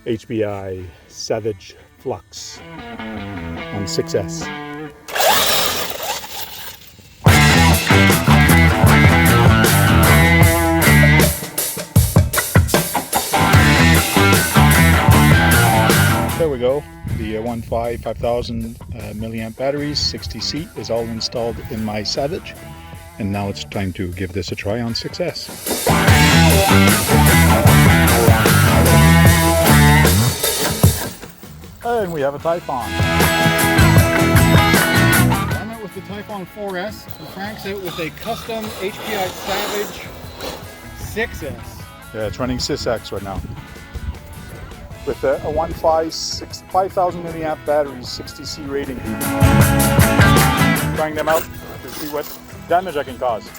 HPI Savage Flux on 6S. There we go. The AWANFI 5000 milliamp batteries, 60C is all installed in my Savage. And now it's time to give this a try on 6S. And we have a Typhon. I'm out with the Typhon 4S, and Frank's out with a custom HPI Savage 6S. Yeah, it's running SysX right now. With a AWANFI 5000 milliamp batteries, 60C rating. Trying them out to see what damage I can cause.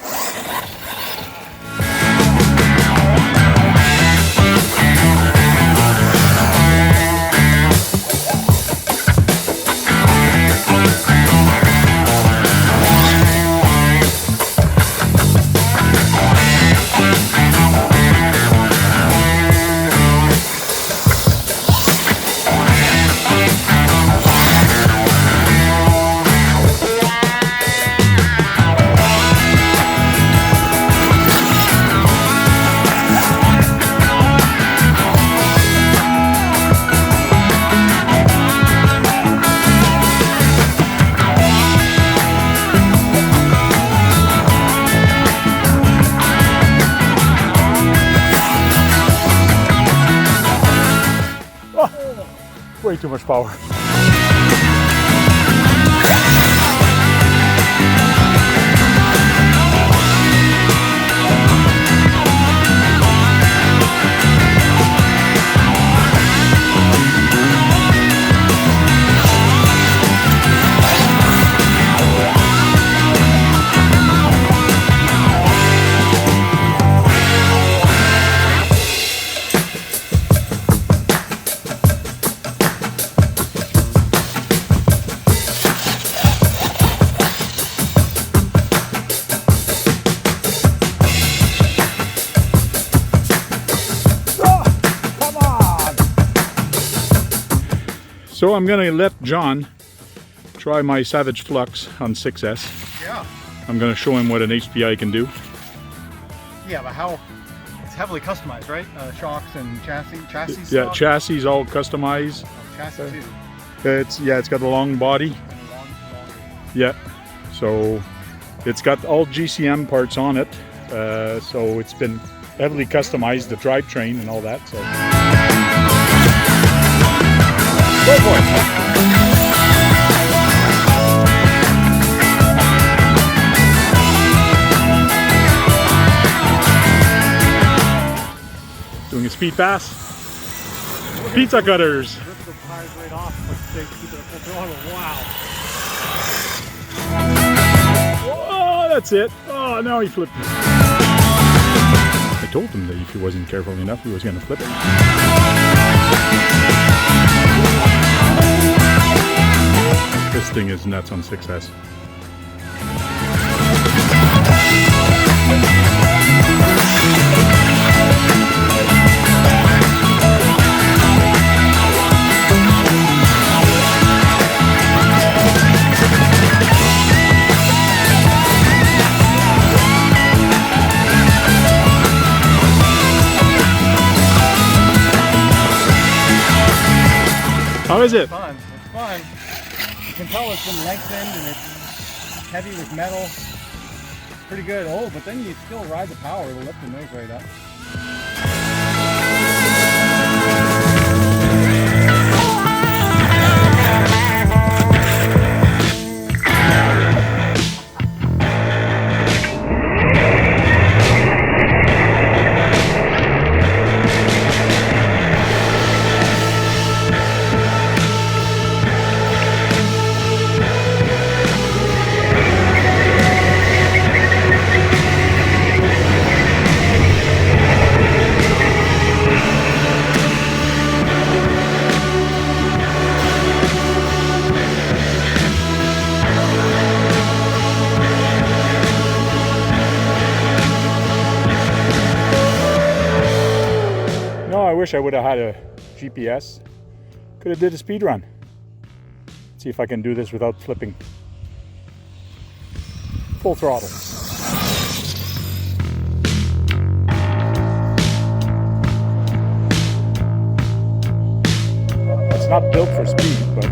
Way too much power. So I'm going to let John try my Savage Flux on 6S. Yeah. I'm going to show him what an HPI can do. Yeah, but how? It's heavily customized, right? Shocks and chassis. Yeah, stock? chassis all customized. Oh, chassis too. It's got a long body. And long. Yeah. So it's got all GCM parts on it. So it's been heavily customized, the drivetrain and all that. So. Go for it. Doing a speed pass. Pizza cutters. Rip the tires right off, but they keep it up full throttle. Wow. Oh, that's it. Oh, now he flipped it. I told him that if he wasn't careful enough, he was going to flip it. This thing is nuts on 6S. How is it? It's fun. It's fun. You can tell it's been lengthened and it's heavy with metal. Pretty good. Oh, but then you still ride the power. It'll lift the nose right up. I wish I would have had a GPS. Could have did a speed run. See if I can do this without flipping. Full throttle. It's not built for speed, but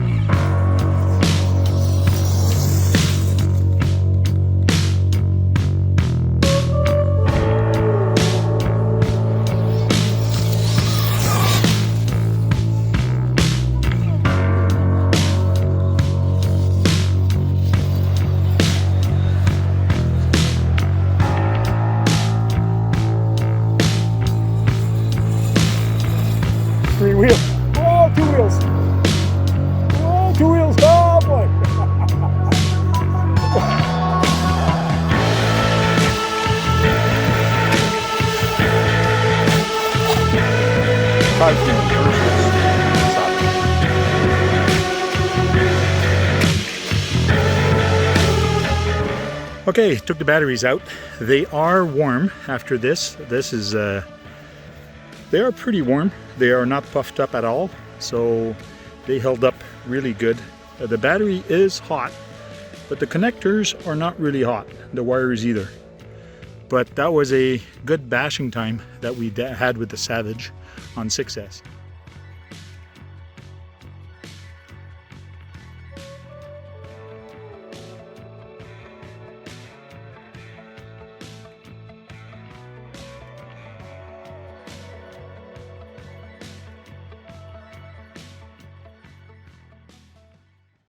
three wheels. Oh, two wheels. Oh, two wheels. Oh boy. Okay, took the batteries out. They are warm after this. This is they are pretty warm. They are not puffed up at all, so they held up really good. The battery is hot, but the connectors are not really hot, the wires either. But that was a good bashing time that we had with the Savage on 6S.